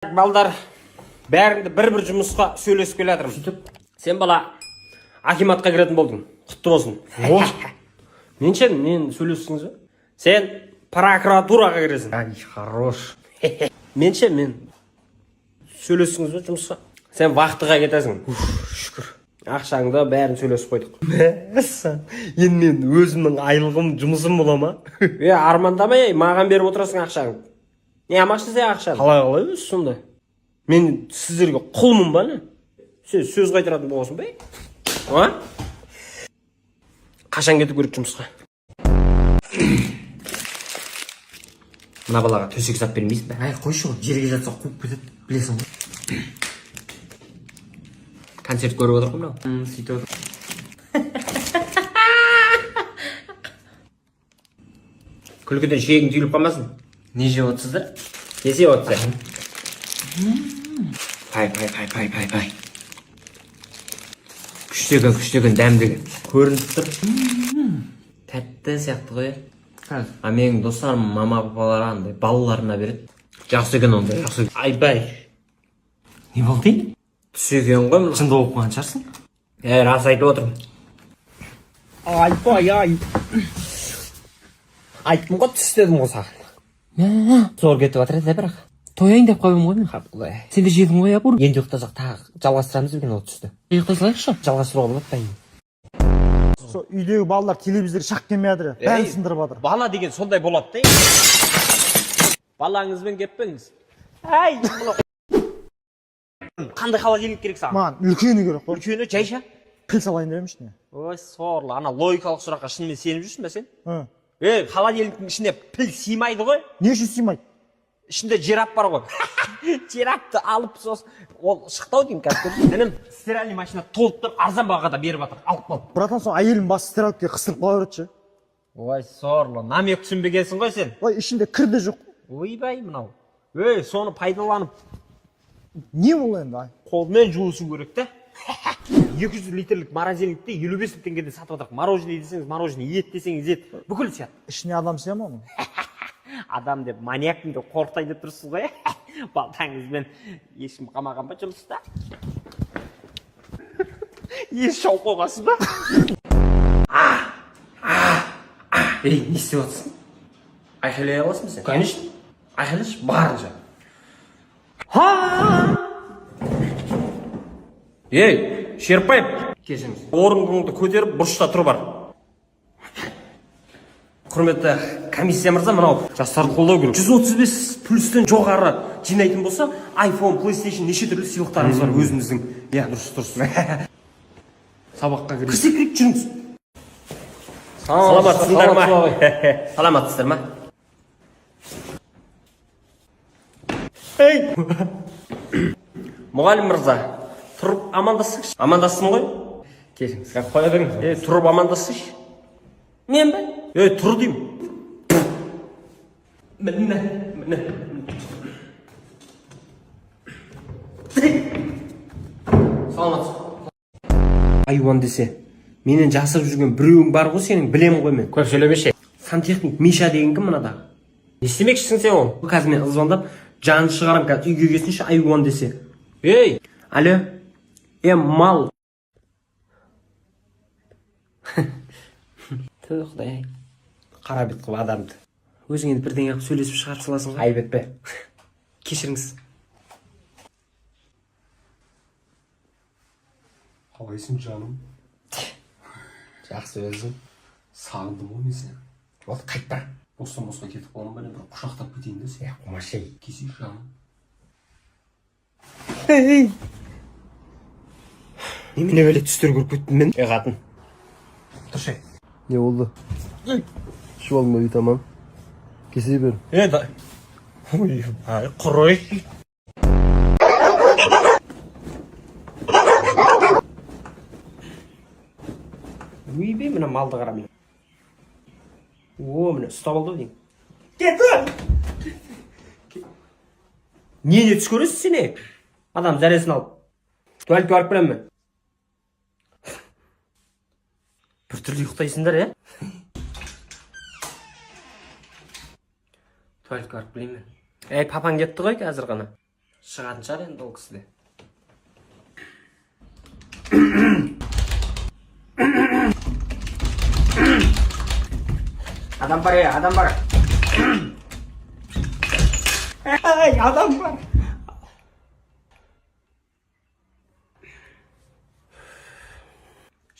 Балдар, бәріңді бір жұмысқа сөйлесіп келе жатырмын. Сөйтіп, сен бала акиматқа кіретін болдың. Құтты болсын. Мен сөйлестіңіз бе? Сен прокуратураға кіресің. Ай, хорош. Мен сөйлестіңіз бе жұмысқа? Сен вақтыға кетесің. Шүкір. Ақшаңды бәрін сөйлесіп қойдық. Енді мен өзімнің айлығым, жұмысым бола ма? Армандамай, маған беріп отырасың ақшаңды. Не амақшы сен ақшаны? Қалай өзі сонда? Мен сіздерге құлмын ба не? Сен сөз қайтаратын боласың ба? Қашан кетіп көріп жұмысқа? Мына балаға төсек сап бермейсің бе? Ай, қойшы ғой, жерге жатса қуып кетеді, білесің ғой. Концерт көріп отыр ғой мынау. Сөйтіп отыр. Күлкіден шегің түйіліп қалмасын. Не жеп отырсыздар? Кесе отса. Пай. Күштеген, дәмдеген. Көрініп тұр. Тәтті сияқты ғой. А менің достарым, мама, папалары андай балаларына береді. Жақсы екен ондай, жақсы. Айбай. Не болды? Түсеген ғой мұны. Шында оқыған шығарсың? Рас айтып отырмын. Айбай. Айттым ғой түс дедім ғой саған. Зор кетіп жатыр еді бірақ. Тояйын деп қойым ғой мен. Сен де жедің ғой абур. Енді ұйықтасақ тағы жалғастырамыз деген ол түсті. Ұйықтай салайықшы. Жалғастыруға болады дайын. Сол үйдегі балалар телевизор шақ келмей жатыр. Бәрін сындырып жатыр. Бала деген сондай болады да. Балаңызбен кеппеңіз. Қандай холодильник керек саған? Маған үлкені керек қой. Үлкені жайша. Піл салайын деремін ішіне. Ой, сорлы. Ана логикалық сұраққа шынымен сеніп жүрсің бе сен? Холодильниктің ішіне піл сыймайды ғой? Не үшін сыймайды? Ішінде жерап бар ғой. Жерапты алып ол шықтау деймін қазір. Інім стиральный машина толып тұр, арзан бағада беріп жатыр. Алып қал. Братан, сол әйелім басы стиралкаға қыстырып қала береді ше. Ой, сорлы. Намек түсінбегенсің ғой сен. Ой, ішінде кір де жоқ. Ойбай мынау. Соны пайдаланып Не ол енді? қолмен жуысу керек та. 200 литрлік морозильникті 55 теңгеден сатып жатыр. Мороженое десеңіз мороженое, ет десеңіз ет. Бүкіл сияқты. Ішіне адам сыя ма оның? Адам деп маньякпын деп қорқытай деп тұрсыз ғой. Балтаңызбен ешкім қамаған ба жұмыста? Еш шауып қойғансыз ба? Ей, не істеп отырсың? Айқайлай аласың ба сен? Конечно. Айқайлашы, барынша. Шерпайып, Кешіңіз. орыныңды көтеріп, бұрышта тұр бар. Құрметті комиссия мырза, мынау жастарды қолдау керек. 135 плюстен жоғары жинайтын болса, iPhone, PlayStation неше түрлі сыйлықтарымыз бар өзіміздің. Дұрыс. Сабаққа кірейік. Кірсек керек, жүріңіз. Саламатсыздар ма? Саламатсыздар ма? Мұғалім мырза, тұрып амандасыңшы. Амандастым ғой? Кешіңіз. Қоя беріңіз. Тұрып амандасыңшы. Мен бе? Тұр деймін. Міне. Саламатсыз. Айуан десе, менен жасырып жүрген біреуің бар ғой сенің, білемін ғой мен. Көп сөйлемеші. Сантехник Миша деген кім мынада? Не істемекшісің сен ол? Қазір мен звондап, жанын шығарам, қазір үйге келсінші айуан десе. Алло, мал. Құдай. Қара бет қылып адамды. Өзің енді бірдеңе қылып сөйлесіп шығарып саласың ғой. Айып етпе. Кешіріңіз. Қалайсың жаным? Жақсы өзің. Сағындым ғой мен сені. Ол қайтпа. Бостан кетіп қалам ба, бір құшақтап кетейін де сен. Қумашай. Кесейік жаным. Немене бәле түстер көріп кеттім мен? Қатын. Тұршы. Не oldu? Şu olmayı tamam. Keseyi ver. Құрой. Өйбе, мына малды қарам. Міне ұстап алды дейін. Кетті! Не түс көресіз сене? Адам зәресін алып. Туалетке барып білем мен. Бір түрлі ұйықтайсыңдар, Tuvaletке барып білейін мен. Папаң кетті ғой қазір ғана. Шығатын шығар енді ол кісіде. Адам бар, адам бар. Ай, адам бар.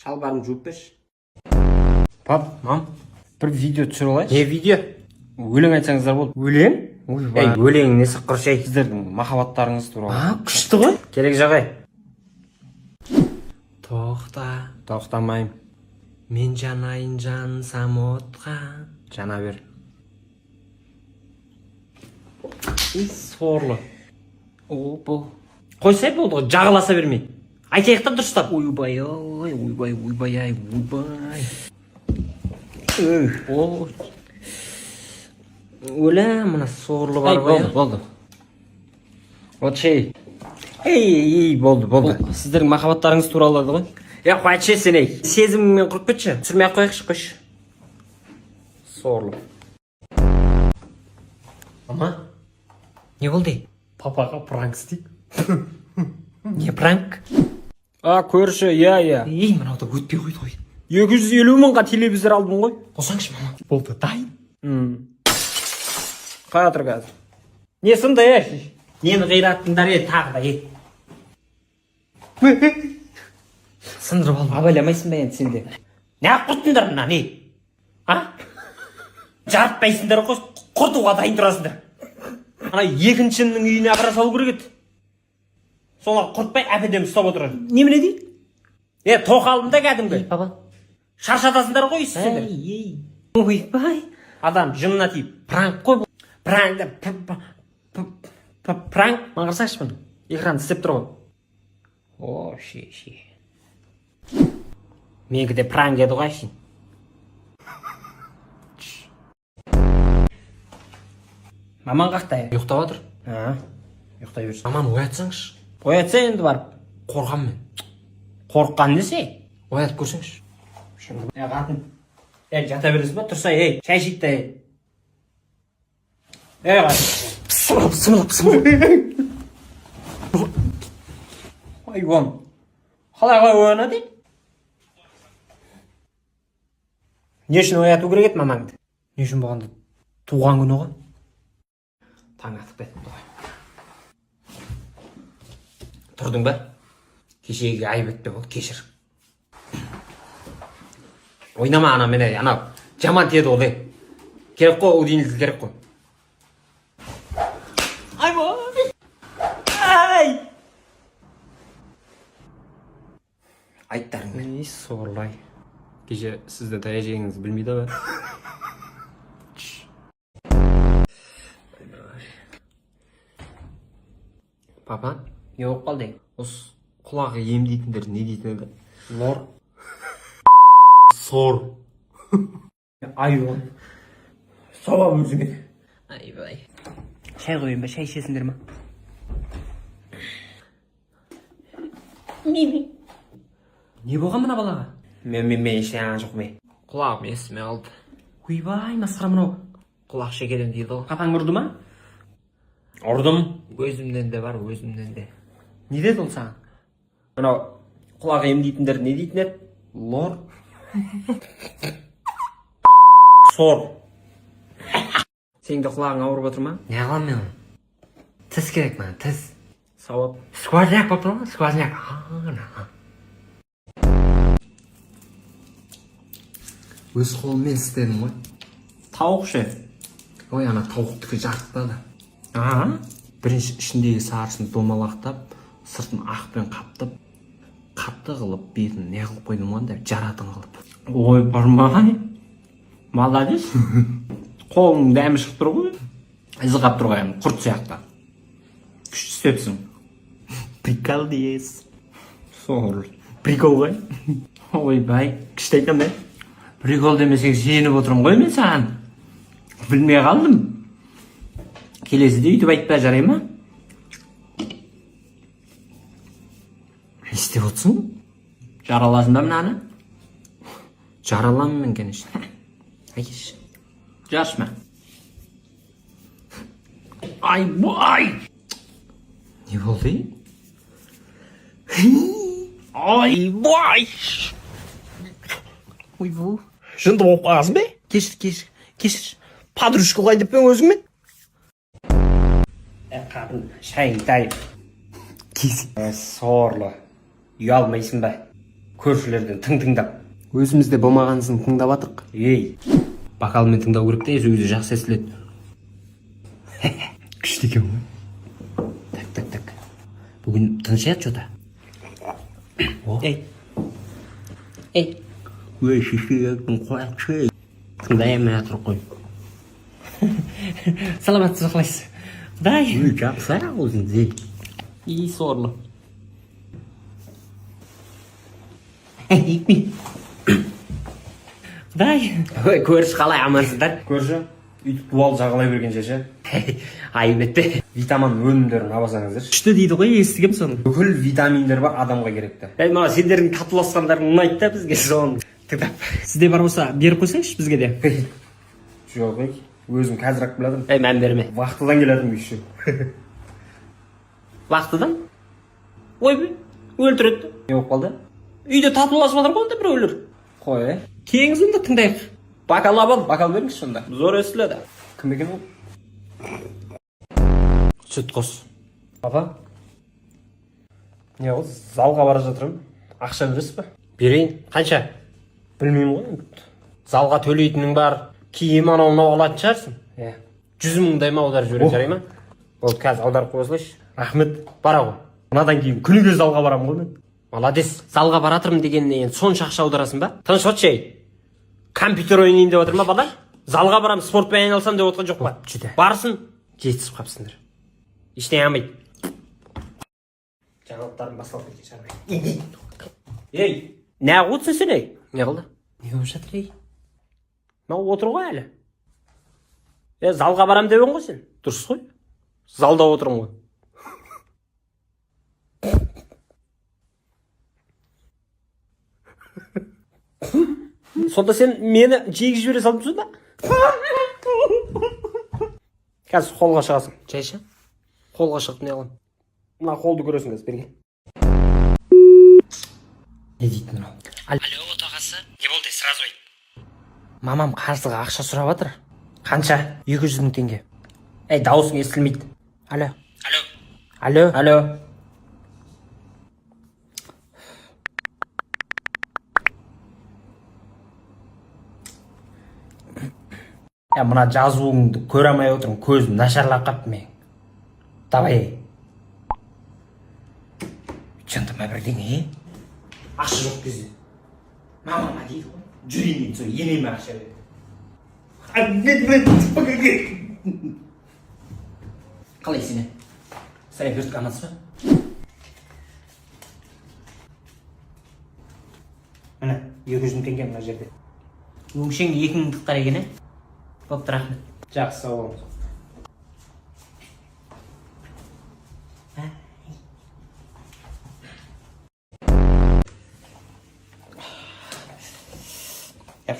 Шалбарым жуып берші. Пап, мам, бір видео түсіріп алайыншы. Не видео? Өлең айтсаңыздар болды. Өлең? Ей, өлең несі құршай? Сіздердің махаббаттарыңыз туралы. Күшті ғой. Керек жағай. Тоқта, Тоқтамайым. мен жанайын жансам отқа. Жана бер. Сорлы. Бұл. Қойсай болды ғой, жағыласа бермей. Айтайық та дұрыстап. Ойбай, ай, ойбай. Ой. Өлі, мына сорлы бар ғой. Болды. Вот шей. Ей, болды. Сіздердің махаббаттарыңыз туралы ғой. Қойшы сен ей. Сезіміңмен құрып кетші. Түсірмей ақ қойықшы, қойшы. Сорлы. Ама? Не болды? Папаға пранк істейік. Не пранк? Көрші, иә. Ей, мынау да өтпей қойды ғой. 250 мыңға телевизор алдым ғой. Қосаңшы, мама. Болды, дайын. Қатыр қазір. Не сынды, Нені ғираттыңдар тағы да, Сындырып алып, абайламайсың ба енді сенде? Не құрттыңдар мына, не? Жарытпайсыңдар ғой, құртуға дайын тұрасыңдар. ана екіншінің үйіне апара салу керек еді. Солар құртпай әпедем ұстап отырады. Немене дейді? Тоқалым да кәдімгі. Баба. Шаршатасыңдар ғой сіздер. Ойбай. Адам жынына тиіп. Пранк қой бұл. Пранк. Маңғырсайшы бұны. Экран істеп тұр ғой. О, ше. Менікі де пранк еді ғой шын. Маман қақта. Ұйықтап отыр. Ұйықтай берсін. Маман оятсаңшы. Оятса енді барып. Қорқам мен. Қорыққан десе. Оятып көрсеңші. Қатын. Жата бересіз ба? Тұрса, шай ішейік та. Қатын. Пысымылап. Айуан. Қалай оянады? Не үшін ояту керек еді мамаңды? Не үшін болғанда туған күні ғой. Таң атып кетті ғой. Тұрдың ба? Кешегі айып етпе болды, кешір. Ойнама ана мен анау жаман теді ол. Керек қой, ол дейін керек қой. Айттарың мен. Сорлай. Кеше сізді дәрежеңізді білмейді ба? Папа, не болып қалды? Осы құлағы емдейтіндер не дейтін еді? Лор. Сор. Айуан. Сауап өзіңе. Айбай. Шай қойын ба, шай ішесіңдер ма? Не болған мына балаға? Мен ештеңе жоқ мен. Құлағым естімей қалды. Ойбай, масқара мынау. Құлақ шекеден дейді ғой. Папаң ұрды ма? Ұрдым. Өзімнен де бар, өзімнен де. Не деді ол саған? Мынау құлақ емдейтіндер не дейтін еді? Лор. Сор. Сенің де құлағың ауырып отыр ма? Не қылам мен? Тіс керек маған, тіс. Сауап. Сквозняк болып тұр ма? Сквозняк. Өз қолыммен істедім ғой. Тауық ше. Ой, ана тауықтікі жарықтады. Бірінші ішіндегі сарысын домалақтап, сыртын ақпен қаптап, қатты қылып, бетін не қылып қойдым ғой, жаратын қылып. Ой, бармай. Молодец. Қолың дәмі шығып тұр ғой. Ізі қап тұр ғой, құрт сияқты. Күшті істепсің. Прикол дейсіз. Сор. Прикол ғой. Ойбай, күшті айтам бе? Прикол демесең сеніп отырмын ғой мен саған. Білмей қалдым. Келесіде үйтіп айтпа жарай ма? Не істеп отырсың? Жараласың ба мынаны? Жараламын мен, конечно. Айкеш. Жаршма. Ай, Не болды? Ойбай! Ойбу. Жынды болып қалғансың бе? Кешір. Подружка қылайын деп пе өзіңмен? Қатын, шайың дайын. Сорлы. Ұялмайсың ба? Көршілерден тыңдап. Өзімізде болмағансын тыңдап атық. Ей, бокалмен тыңдау керек те, өзі жақсы естіледі. Күшті екен ғой. Так. Бүгін тыныш ят жота. Ей. Өй, шешегің қояқшы. Тыңдаймын атыр қой. Саламатсыз қалайсыз? Құдай. Өй, жақсы өзіңде. И сорлы. Құдай. Ой, көрші қалай амансыздар? Көрші, үйтіп дуал жағалай берген шеше. Айбетте. Витамин өнімдерін абасаңыздар. Күшті дейді ғой, естігем соны. Бүкіл витаминдер бар адамға керекті. Маған сендердің татуласқандарың ұнайды да бізге соны тыңдап. Сізде бар болса, беріп қойсайшы бізге де. Жоқ, өзім қазір-ақ біледім. Мән берме. Вақтыдан келедім үйші. Вақтыдан? Ой, өлтіреді. Не болып қалды? Үйде татуласып жатыр ғой онда біреулер. Қой, Кеңіз онда тыңдайық. Бокал ал, бокал беріңіз сонда. Зор естіледі. Кім екен ол? Сүт қос. Папа? Не ол? Залға бара жатырмын. Ақша бересіз бе? Берейін. Қанша? Білмеймін ғой. Залға төлейтінің бар. Киім анау алатын шығарсың. 100 мыңдай ма аударып жіберіп жарай ма? Ол қазір аударып қойсылайшы. Рахмет. Бара ғой. Мынадан кейін күніге залға барамын ғой мен. Молодец. Залға баратырмын дегеннен енді сонша ақша аударасың ба? Тыныш отшы ей. Компьютер ойнайын деп отыр ма бала? Залға барам, спортпен айналсам деп отқан жоқ па? Барсын, жетісіп қапсыңдар. Ештеңе алмайды. Жаңалықтарын басталып кеткен шығар. Ей, не қылдың сен ей? Не қылды? Не болып жатыр ей? Мынау отыр ғой әлі. Залға барам деуің ғой сен. Дұрыс қой. Залда отырмын ғой. Сонда сен мені жегіп жібере салып жүрсің ба? Қазір қолға шығасың. Жайша. Қолға шығып не қылам? Мына қолды көресің қазір берген. Не дейді мынау? Алло, отағасы. Не болды, сразу айт. Мамам қарызға ақша сұрап жатыр. Қанша? 200 мың теңге. Ей, дауысың естілмейді. Алло. Мына жазуыңды көре алмай отырмын, көзім нашарлап қапты мен. Давай. Жындыма бірдеңе. Ақша жоқ кезде. Мамама дейді ғой. Жүрейін сол енеме ақша береді. Қалай сені? Сәлем көрдік амансыз ба? Міне, 200 мың теңге мына жерде. Өңшең 2 мыңдық қара екен, Бопты, рахмет. Жақсы, сау болыңыз.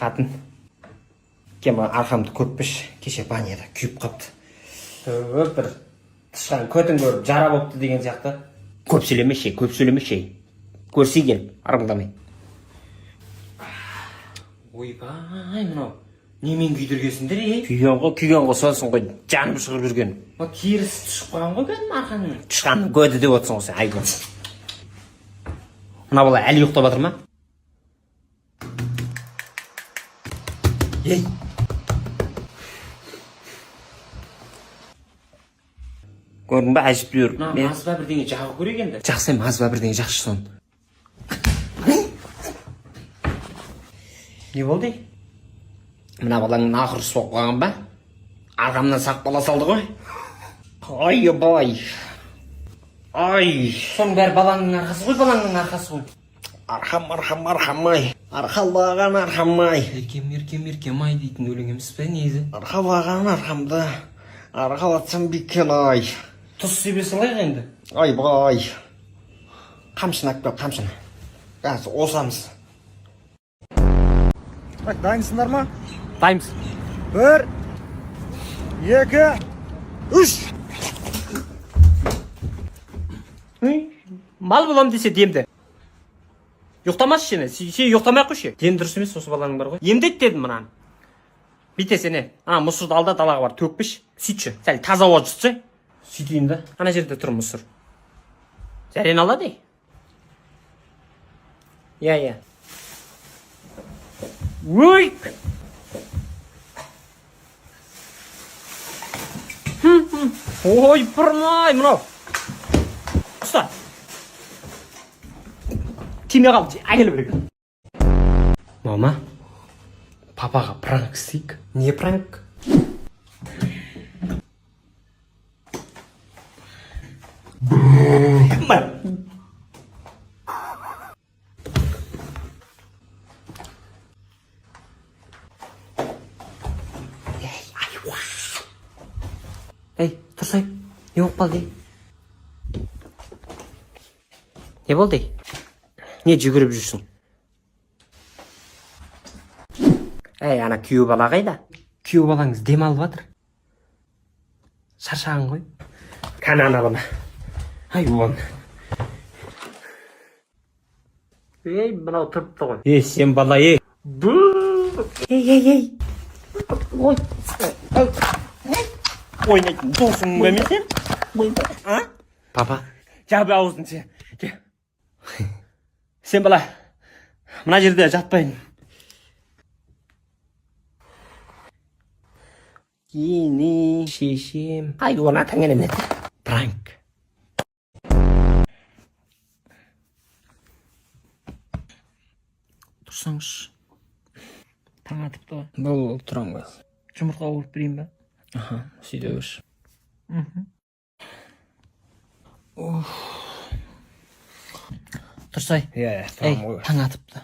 Қатын, кема арқамды көрпіш, кеше баняда күйіп қапты. Бір тышқан көтін көріп жара бопты деген сияқты. Көп сөйлемешей. Көрсей келіп, армыңдамай. Ойбай, мынау. Немен күйдіргесіңдер, Күйген ғой, сонсын ғой, жаным шығып жүрген. Терісі түшіп қойған ғой, кәдім арқаның. Тышқанның көді деп отырсың ғой сен, айгон. Мына бала әлі ұйықтап жатыр ма? Ей! Көрдің ба, әжіптеуір. Маз ба бірдеңе жағы көрек енді? Жақсы, маз ба бірдеңе жақшы сон. Не болды? Мына балаң нақұрыс болып қалған ба? Арқамнан сақ бала салды ғой? Ай. Соның бәрі балаңның арқасы ғой, Арқам-ай. Арқалаған арқам-ай. Еркем-ай дейтін өлең емес пе, негізі? Арқалаған арқамды, арқалатсам бекен-ай. Тұз себе салайық енді. Ай. Қамшын әкпеп, қамшын. Қазір осамыз. Так, дайынсыңдар ма? Дайынбыз. 1, 2, 3. Мал боламын десе демді. Ұйықтамашы сені. Сен ұйықтамай ақ қойшы. Дені дұрыс емес осы баланың бар ғой. Емдейді дедім мынаны. Бите сені. Ана мұсырды алда далаға бар төкпіш. Сөйтші. Сәл таза ауа жұтсы. Сөйтейін да. Ана жерде тұр мұсыр. Зәрен алады. Иә. Ой! Ой, пырмай, мынау. Ұста. Тиме қалды, әкелі бірге. Мама, папаға пранк істейік. Не пранк? Ей, тұрсай, не болып қалды? Не болды? Не жүгіріп жүрсің? Ей, ана күйеу бала қайда? Күйеу балаңыз дем алып жатыр. Шаршаған ғой. Кәне аналыма. Ай, уан. Ей, мынау тұрыпты ғой. Ей, сен бала, ей. Ей. Ойнайтын досың ба мен сен? Папа. Жабы аузын сен. Сен бала, мына жерде жатпайын. Ені, шешем. Ай, оны атаңен емет. Пранк. Тұрсаңыз. Таң атыпты ғой. Бұл тұрам ғой. Жұмыртқа қуырып берейін ба? Аха, сөйте көрші. Тұрсай. Ей, таң атыпты.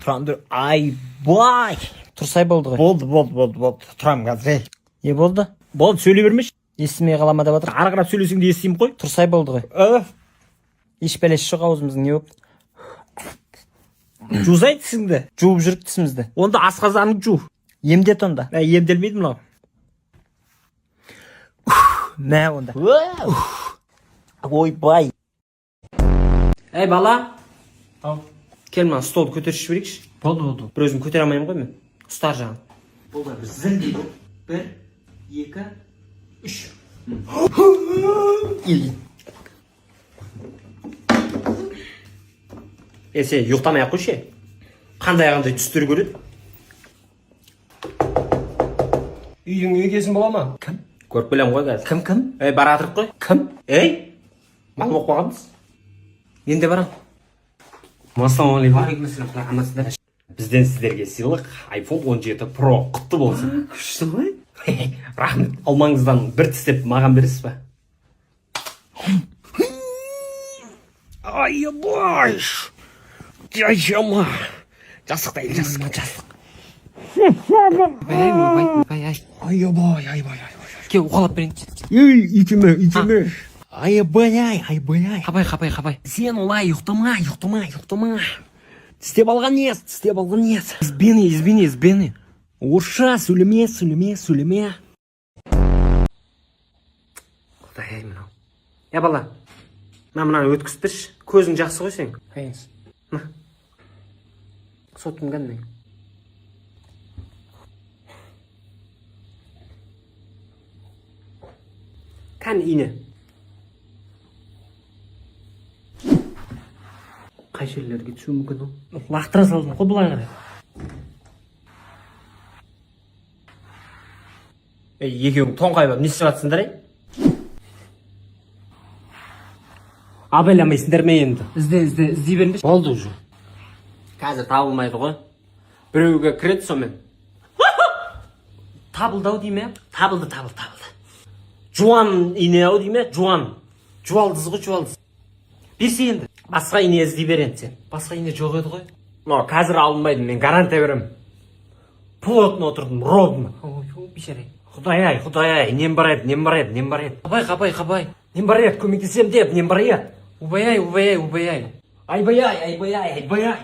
Тұрам дүр. Айбай. Тұрсай болды ғой. Болды. Тұрам қазір. Не болды? Болды, сөйлей бермеш. Естімей қалама деп жатыр. Ары қарап сөйлесең де естимін ғой. Тұрсай болды ғой. Еш бәлеш жоқ аузымыздың, не болды? Жузай тісіңді. Жуып жүріп тісімізді. Онда асқазанын жу. Емдет онда. Емделмейді мынау. Мә онда. Ойбай. Ей бала. Кел мына столды көтеріп жіберейікші. Болды. Бір өзім көтере алмаймын ғой мен. Ұстар жағын. Бұл да бір зіл дейді. 1, 2, 3. Сен ұйықтамай ақ қойшы. Қандай түстер көреді? Үйдің егесін бола ма? Кім? Көріп білем ғой қазір. Кім? Ей, бара атырып қой. Кім? Ей, мал боқ бағамыз. Енді барам. Ассалаумағалейкум. Бізден сіздерге сыйлық iPhone 17 Pro құтты болсын. Күшті ғой? Рахмет. Алмаңыздан бір тістеп маған бересіз ба? Айбай. Жайшама. Жасықтай, жасық. Айбай. Кел, уқалап берейін. Ей, итеме. Айбай. Қапай. Сен олай ұйықтама. Тістеп алған ес. Избені. Орысша сөйлеме. Құдай мынау. Я бала, мынаны өткізтірші. Көзің жақсы ғой сен. Қайыныз. Сотым қандай? Қан ине. Қай жерлерге түсуі мүмкін ол? Лақтыра салдың ғой бұлай қарай. Екеуің тоңқайбап не істеп жатсыңдар, Абайламайсыңдар ма енді? Іздей беріңдер. Болды уже. Қазір табылмайды ғой. Біреуге кіреді сомен. Табылды-ау дей ме? Табылды. Жуан ине-ау дей ме? Жуалдыз ғой, жуалдыз. Берсе енді. Басқа ине іздей берен сен. Басқа ине жоқ еді ғой. Қазір алынбайды, мен гарантия берем. Плотно отырдым, ровно. Ой, бейшарай. Құдай-ай, нем бар еді. Қабай. Нем бар еді, көмектесем деп, нем бар еді. Убай-ай. Айбай-ай.